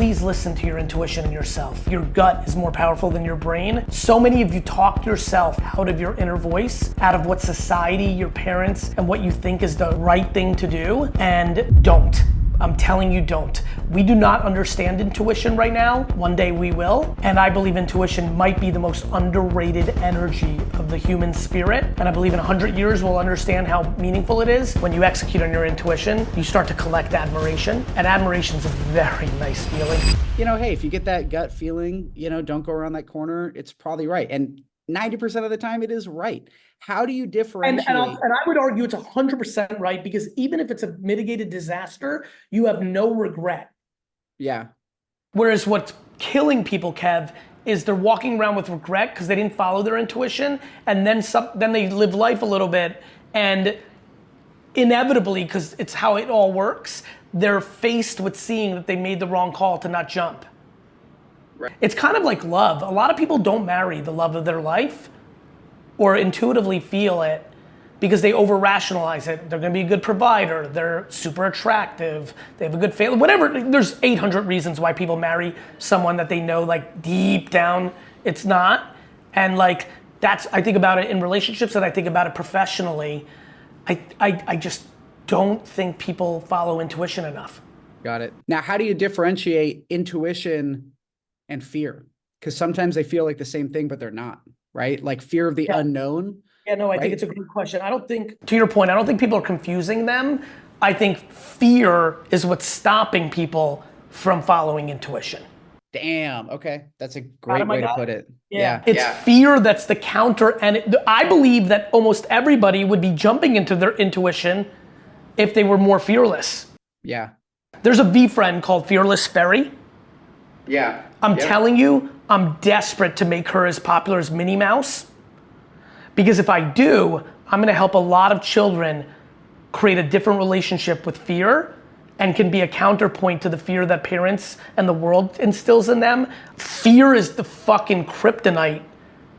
please listen to your intuition and yourself. Your gut is more powerful than your brain. So many of you talk yourself out of your inner voice, out of what society, your parents, and what you think is the right thing to do, and don't. I'm telling you, don't. We do not understand intuition right now. One day we will. And I believe intuition might be the most underrated energy of the human spirit. And I believe in 100 years we'll understand how meaningful it is. When you execute on your intuition, you start to collect admiration. And admiration is a very nice feeling. You know, hey, if you get that gut feeling, you know, don't go around that corner, it's probably right. And 90% of the time it is right. How do you differentiate? And I would argue it's 100% right, because even if it's a mitigated disaster, you have no regret. Yeah. Whereas what's killing people, Kev, is they're walking around with regret because they didn't follow their intuition, and then they live life a little bit, and inevitably, because it's how it all works, they're faced with seeing that they made the wrong call to not jump. Right. It's kind of like love. A lot of people don't marry the love of their life or intuitively feel it because they over-rationalize it. They're gonna be a good provider, they're super attractive, they have a good family, whatever. There's 800 reasons why people marry someone that they know, like, deep down it's not. And like, that's, I think about it in relationships and I think about it professionally. I just don't think people follow intuition enough. Got it. Now, how do you differentiate intuition and fear? Because sometimes they feel like the same thing, but they're not, right? Like fear of the unknown. Yeah, no, I think it's a great question. I don't think, to your point, I don't think people are confusing them. I think fear is what's stopping people from following intuition. Damn, okay. That's a great way to put it. Yeah. It's fear that's the counter, and I believe that almost everybody would be jumping into their intuition if they were more fearless. Yeah. There's a VeeFriend called Fearless Pheley. Yeah. I'm telling you, I'm desperate to make her as popular as Minnie Mouse. Because if I do, I'm gonna help a lot of children create a different relationship with fear and can be a counterpoint to the fear that parents and the world instills in them. Fear is the fucking kryptonite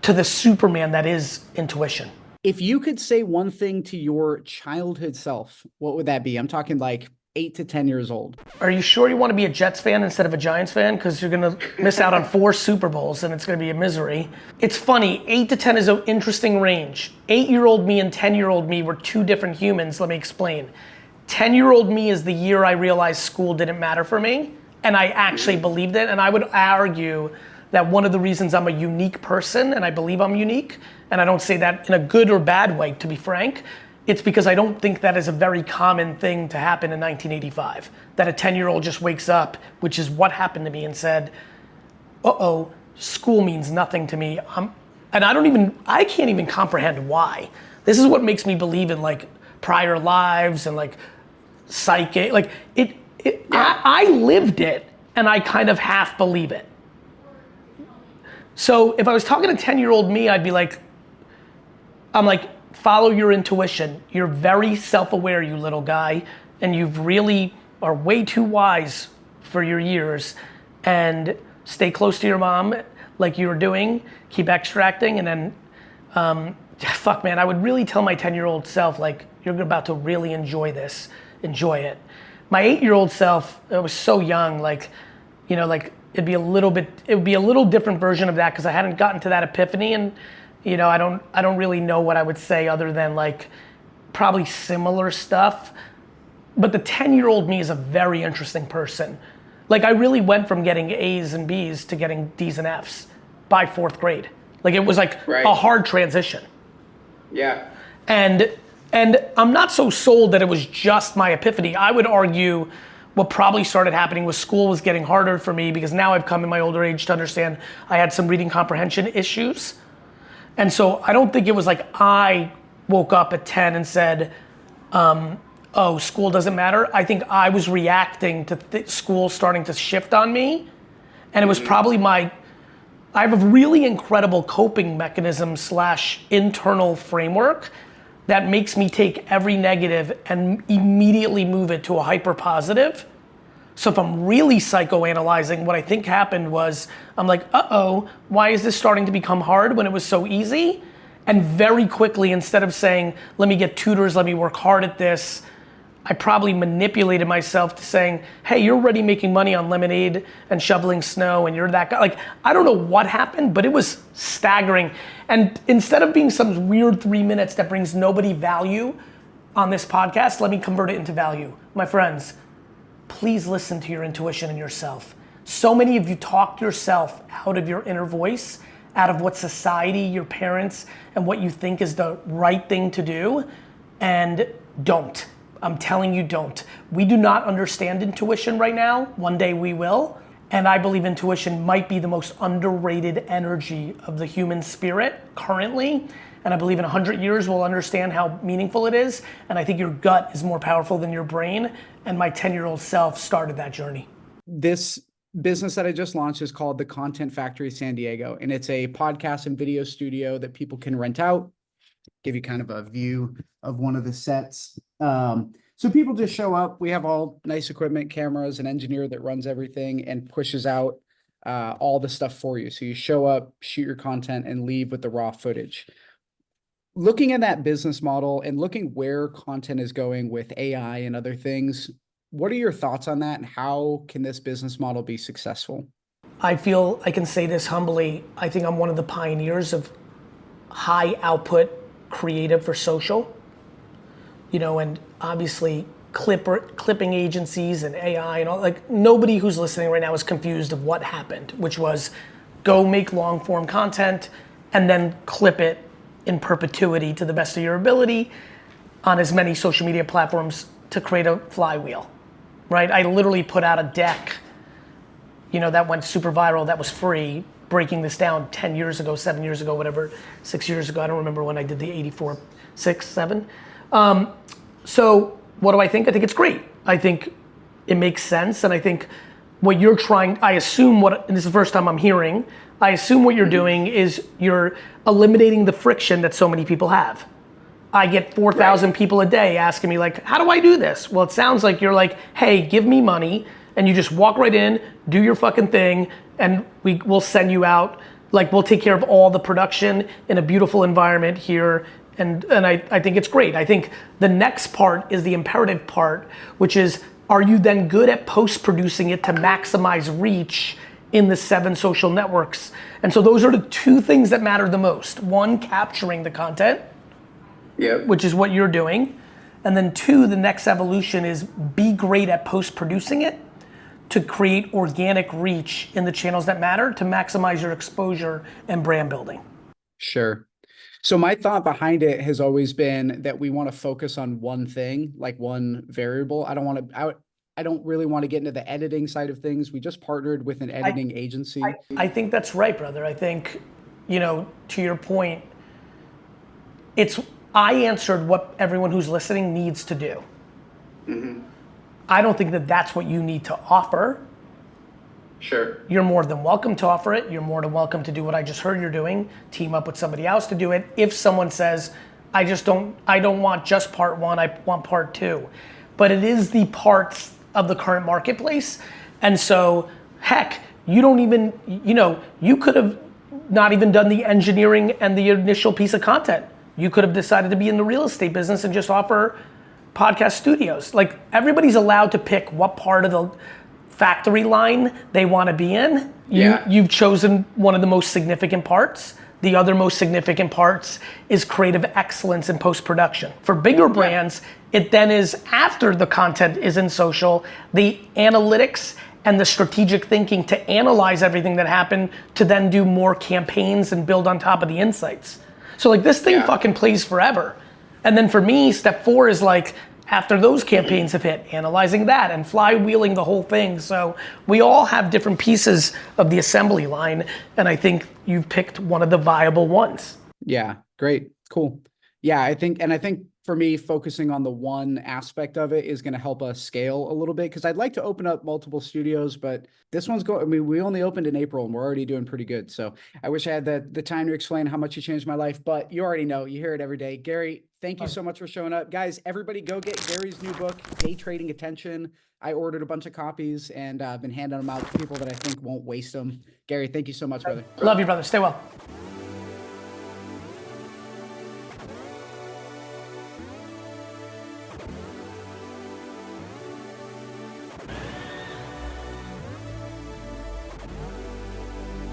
to the Superman that is intuition. If you could say one thing to your childhood self, what would that be? I'm talking like 8 to 10 years old. Are you sure you want to be a Jets fan instead of a Giants fan? Because you're gonna miss out on 4 Super Bowls and it's gonna be a misery. It's funny, 8 to 10 is an interesting range. 8-year-old me and 10-year-old me were 2 different humans, let me explain. 10-year-old me is the year I realized school didn't matter for me, and I actually believed it, and I would argue that one of the reasons I'm a unique person, and I believe I'm unique, and I don't say that in a good or bad way, to be frank, it's because I don't think that is a very common thing to happen in 1985. That a 10-year-old just wakes up, which is what happened to me, and said, uh-oh, school means nothing to me. And I can't even comprehend why. This is what makes me believe in like prior lives and like psychic, like I lived it and I kind of half believe it. So if I was talking to 10-year-old me, I'd be like, I'm like, follow your intuition. You're very self-aware, you little guy, and you really are way too wise for your years, and stay close to your mom like you were doing, keep extracting, and then, fuck man, I would really tell my 10-year-old self, like, you're about to really enjoy this, enjoy it. My 8-year-old self, I was so young, like, you know, like, it would be a little different version of that because I hadn't gotten to that epiphany, and you know, I don't really know what I would say other than like probably similar stuff. But the 10-year-old me is a very interesting person. Like I really went from getting A's and B's to getting D's and F's by 4th grade. Like it was like a hard transition. Yeah. And I'm not so sold that it was just my epiphany. I would argue what probably started happening was school was getting harder for me because now I've come in my older age to understand I had some reading comprehension issues. And so I don't think it was like I woke up at 10 and said, oh, school doesn't matter. I think I was reacting to school starting to shift on me. And it was probably I have a really incredible coping mechanism / internal framework that makes me take every negative and immediately move it to a hyper positive. So if I'm really psychoanalyzing, what I think happened was, I'm like, uh-oh, why is this starting to become hard when it was so easy? And very quickly, instead of saying, let me get tutors, let me work hard at this, I probably manipulated myself to saying, hey, you're already making money on lemonade and shoveling snow and you're that guy. Like, I don't know what happened, but it was staggering. And instead of being some weird 3 minutes that brings nobody value on this podcast, let me convert it into value. My friends, please listen to your intuition and yourself. So many of you talk yourself out of your inner voice, out of what society, your parents, and what you think is the right thing to do, and don't. I'm telling you, don't. We do not understand intuition right now. One day we will. And I believe intuition might be the most underrated energy of the human spirit currently. And I believe in 100 years we'll understand how meaningful it is. And I think your gut is more powerful than your brain. And my 10-year-old self started that journey. This business that I just launched is called the Content Factory San Diego. And it's a podcast and video studio that people can rent out. Give you kind of a view of one of the sets. So people just show up. We have all nice equipment, cameras, an engineer that runs everything and pushes out all the stuff for you. So you show up, shoot your content, and leave with the raw footage. Looking at that business model and looking where content is going with AI and other things, what are your thoughts on that, and how can this business model be successful? I feel I can say this humbly. I think I'm one of the pioneers of high output creative for social. You know, and obviously clipping agencies and AI and all, like nobody who's listening right now is confused of what happened, which was go make long form content and then clip it in perpetuity to the best of your ability on as many social media platforms to create a flywheel, right? I literally put out a deck, you know, that went super viral, that was free, breaking this down 10 years ago, 7 years ago, whatever, 6 years ago. I don't remember when I did the 84, 6, 7. So what do I think? I think it's great. I think it makes sense. And I think what you're trying, I assume and this is the first time I'm hearing, I assume what you're doing is you're eliminating the friction that so many people have. I get 4,000 people a day asking me like, how do I do this? Well, it sounds like you're like, hey, give me money, and you just walk right in, do your fucking thing, and we'll send you out. Like, we'll take care of all the production in a beautiful environment here. And I think it's great. I think the next part is the imperative part, which is, are you then good at post-producing it to maximize reach in the 7 social networks? And so those are the 2 things that matter the most. 1, capturing the content, which is what you're doing. And then 2, the next evolution is be great at post-producing it to create organic reach in the channels that matter to maximize your exposure and brand building. Sure. So my thought behind it has always been that we want to focus on one thing, like one variable. I don't really want to get into the editing side of things. We just partnered with an editing agency. I think that's right, brother. I think, you know, to your point, I answered what everyone who's listening needs to do. Mm-hmm. I don't think that that's what you need to offer. Sure. You're more than welcome to offer it. You're more than welcome to do what I just heard you're doing, team up with somebody else to do it. If someone says, I don't want just part 1, I want part 2. But it is the parts of the current marketplace. And so, heck, you don't even, you know, you could have not even done the engineering and the initial piece of content. You could have decided to be in the real estate business and just offer podcast studios. Like, everybody's allowed to pick what part of the factory line they want to be in. You've chosen one of the most significant parts. The other most significant parts is creative excellence in post-production. For bigger brands, it then is after the content is in social, the analytics and the strategic thinking to analyze everything that happened to then do more campaigns and build on top of the insights. So like this thing fucking plays forever. And then for me, step 4 is like, after those campaigns have hit, analyzing that and flywheeling the whole thing. So we all have different pieces of the assembly line, and I think you've picked one of the viable ones. Yeah, great, cool. Yeah, I think for me, focusing on the one aspect of it is going to help us scale a little bit, because I'd like to open up multiple studios, but this one's going, I mean, we only opened in April and we're already doing pretty good. So I wish I had the time to explain how much you changed my life, but you already know, you hear it every day. Gary, thank you so much for showing up. Guys, everybody go get Gary's new book, Day Trading Attention. I ordered a bunch of copies and I've been handing them out to people that I think won't waste them. Gary, thank you so much, brother. Love you, brother. Stay well.